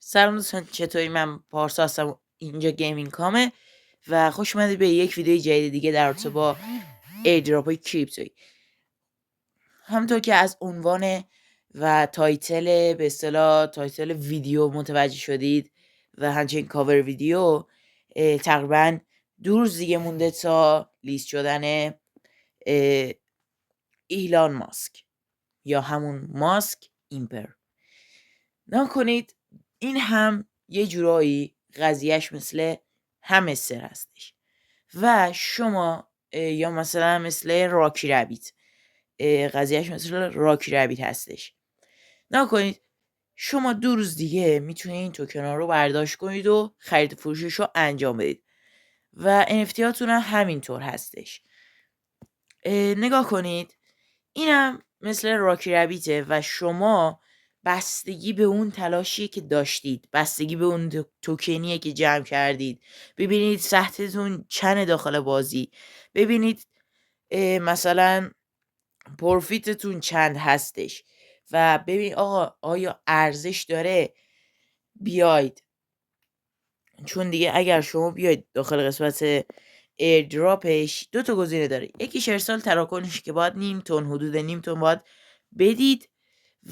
سلام دوستان، چطوری؟ من پارسا هستم، اینجا گیمینگ کامه و خوش اومدید به یک ویدیو جدید دیگه در رابطه با ایردراپ های کریپتویی. همونطور که از عنوان و تایتل، به اصطلاح تایتل ویدیو متوجه شدید و همچنین کاور ویدیو، تقریبا 2 روز دیگه مونده تا لیست شدن ایلان ماسک یا همون ماسک ایمپر. نکنید این هم یه جورایی قضیهش مثل همستر هستش و شما یا مثلا مثل راکی ربیت، قضیهش مثل راکی ربیت هستش. نکنید شما 2 روز دیگه میتونید این توکن ها رو برداشت کنید و خرید فروشش رو انجام بدید و NFT هاتون هم همینطور هستش. نگاه کنید اینم مثل راکی ربیته و شما بستگی به اون تلاشی که داشتید، بستگی به اون توکنیه که جمع کردید، ببینید سهمتون چند داخل بازی، ببینید مثلا پروفیتتون چند هستش و ببین آقا آیا ارزش داره بیاید. چون دیگه اگر شما بیاید داخل قسمت ایردراپش 2 تا گزینه داره، یکیش ارسال تراکنش که باید نیم تن، حدود نیم تن باید بدید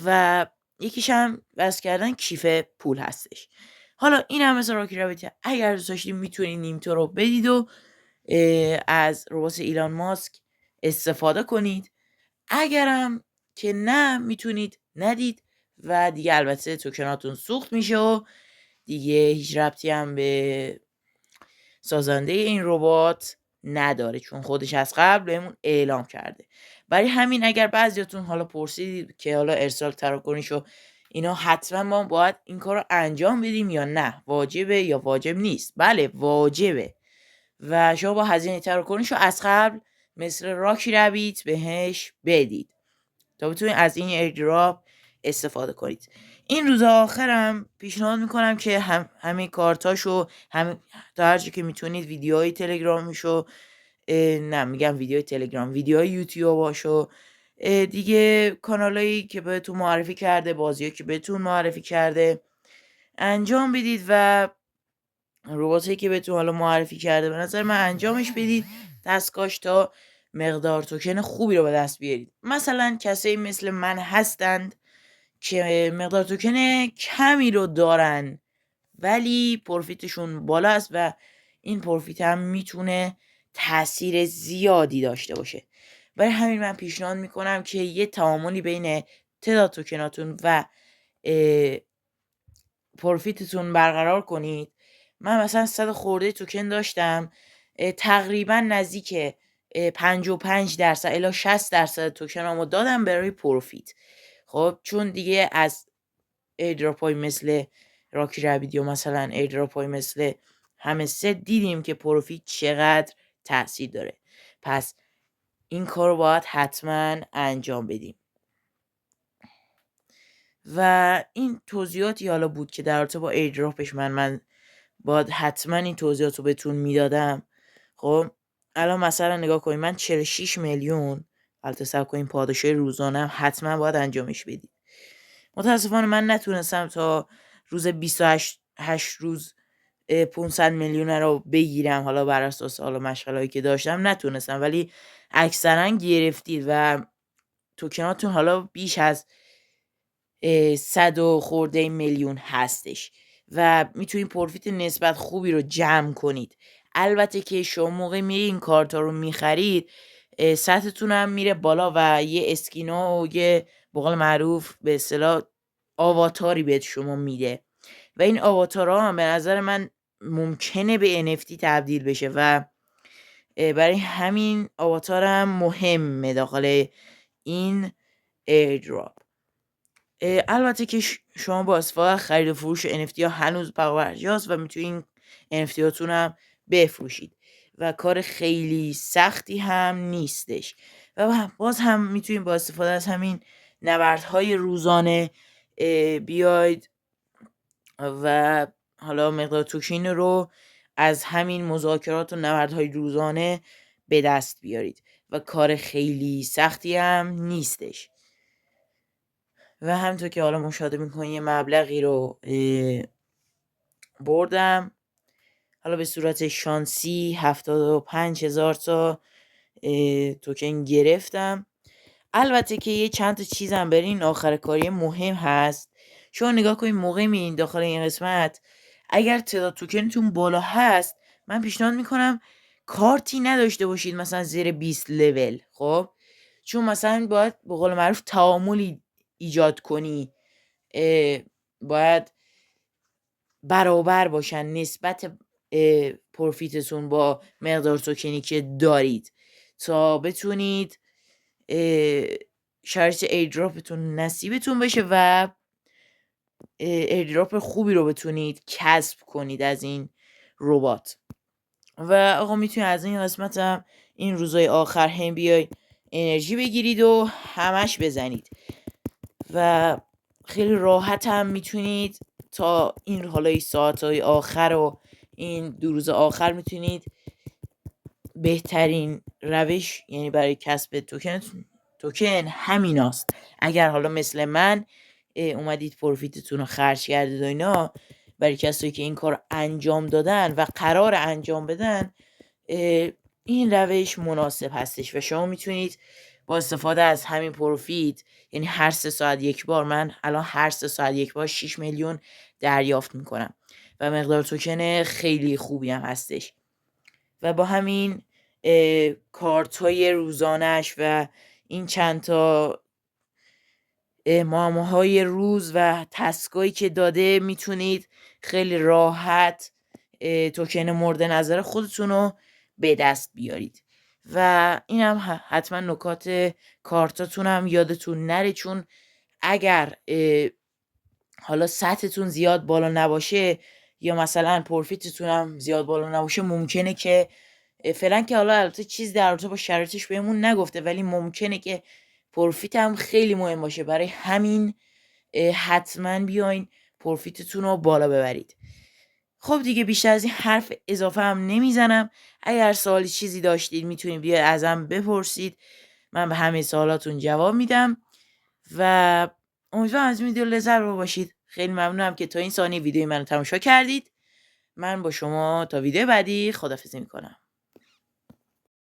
و یکیش هم وصل کردن کیف پول هستش. حالا این هم مثل راکی رابطه، اگر دوست داشتید میتونید نیم تن رو بدید و از ربات ایلان ماسک استفاده کنید، اگرم که نه میتونید ندید و دیگه البته توکناتون سوخت میشه و دیگه هیچ ربطی هم به سازنده این ربات نداره، چون خودش از قبل بهمون اعلام کرده. برای همین اگر بعضیاتون حالا پرسیدید که حالا ارسال تراکنش و اینا حتما ما باید این کار رو انجام بدیم یا نه، واجبه یا واجب نیست؟ بله واجبه و شما با هزینه تراکنش رو از قبل مثل راکی ربیت بهش بدید تا بتونید از این ایردراپ استفاده کنید. این روز آخرم پیشنهاد میکنم که همین کارتاشو تا هرچی که میتونید ویدیوهای تلگرامیشو، نه میگم ویدیوهای تلگرام، ویدیوهای یوتیوباشو، دیگه کانالایی که بهتون معرفی کرده، بازیایی که بهتون معرفی کرده انجام بدید و رباتایی که بهتون حالا معرفی کرده به نظر من انجامش بدید، دستگاش تا مقدار توکن خوبی رو به دست بیارید. مثلا کسایی مثل من هستند که مقدار توکن کمی رو دارن ولی پروفیتشون بالا است و این پروفیت هم میتونه تاثیر زیادی داشته باشه. برای همین من پیشنهاد میکنم که یه تعاملی بین تعداد توکناتون و پروفیتتون برقرار کنید. من مثلا 100 خورده توکن داشتم، تقریبا نزدیک 55% الی 60% توکنامو دادم برای پروفیت. خب چون دیگه از ایردراپ های مثل راکی ربیت یا مثلا ایردراپ های مثل همستر دیدیم که پروفیت چقدر تاثیر داره، پس این کار رو باید حتما انجام بدیم. و این توضیحاتی حالا بود که در رابطه با ایردراپش من باید حتما این توضیحات رو بهتون میدادم. خب الان مثلا نگاه کنید، من 46 میلیون البته صبر کنید پاداشای روزانه حتما باید انجامش بدید. متاسفانه من نتونستم تا روز 28 روز 500 میلیون رو بگیرم، حالا بر اساس حالا مشغلهایی که داشتم نتونستم، ولی اکثرا گرفتید و توکناتون حالا بیش از 100 و خورده میلیون هستش و میتونید پروفیت نسبت خوبی رو جمع کنید. البته که شما موقع میری این کارتا رو میخرید سطحتون هم میره بالا و یه اسکینا و یه به قول معروف به اصطلاح آواتاری بهت شما میده و این آواتارها هم به نظر من ممکنه به NFT تبدیل بشه و برای همین آواتار هم مهمه داخل این ایردراپ. البته که شما با استفاده خرید و فروش NFT ها هنوز پاورجاست و میتونید NFT هاتون هم بفروشید و کار خیلی سختی هم نیستش و باز هم میتونید با استفاده از همین نبردهای روزانه بیاید و حالا مقدار توکین رو از همین مذاکرات و نبردهای روزانه به دست بیارید و کار خیلی سختی هم نیستش و همونطور که حالا مشاهده میکنید یه مبلغی رو بردم. حالا به صورت شانسی 75,000 تا توکن گرفتم. البته که یه چند تا چیزم برین آخر کاری مهم هست. شما نگاه کنید موقع میرین داخل این قسمت، اگر تعداد توکنتون بالا هست، من پیشنهاد میکنم کارتی نداشته باشید مثلا زیر 20 لول. خب چون مثلا باید به قول معروف تعاملی ایجاد کنی، باید برابر باشن نسبت پروفیتتون با مقدار توکنی که دارید تا بتونید شرط ایردراپتون نصیبتون بشه و ایردراپ خوبی رو بتونید کسب کنید از این ربات. و آقا میتونید از این قسمت هم این روزهای آخر هم بیای انرژی بگیرید و همش بزنید و خیلی راحت هم میتونید تا این حالا ساعتهای آخر و این 2 روز آخر میتونید بهترین روش یعنی برای کسب توکن همیناست. اگر حالا مثل من اومدید پروفیتتون رو خرج کردید و اینا، برای کسایی که این کار انجام دادن و قرار انجام بدن این روش مناسب هستش و شما میتونید با استفاده از همین پروفیت، یعنی هر 3 ساعت یک بار، من الان هر 3 ساعت یک بار 6 میلیون دریافت میکنم و مقدار توکن خیلی خوبی هم هستش و با همین کارت های روزانش و این چند تا معامله روز و تسکایی که داده میتونید خیلی راحت توکن مورد نظر خودتون رو به دست بیارید. و این هم حتما نکات کارتاتون هم یادتون نره، چون اگر حالا سطحتون زیاد بالا نباشه یا مثلا پروفیتتون هم زیاد بالا نباشه، ممکنه که فعلا که حالا البته چیز در رابطه با شرایطش بهمون نگفته، ولی ممکنه که پروفیت هم خیلی مهم باشه. برای همین حتما بیاین پروفیتتون رو بالا ببرید. خب دیگه بیشتر از این حرف اضافه هم نمیزنم. اگر سوالی چیزی داشتید میتونید بیاید ازم بپرسید، من به همه سوالاتون جواب میدم و امیدوارم از این ویدیو لذت برده باشید. خیلی ممنونم که تا این ثانیه ویدیو منو تماشا کردید. من با شما تا ویدیو بعدی خداحافظی میکنم.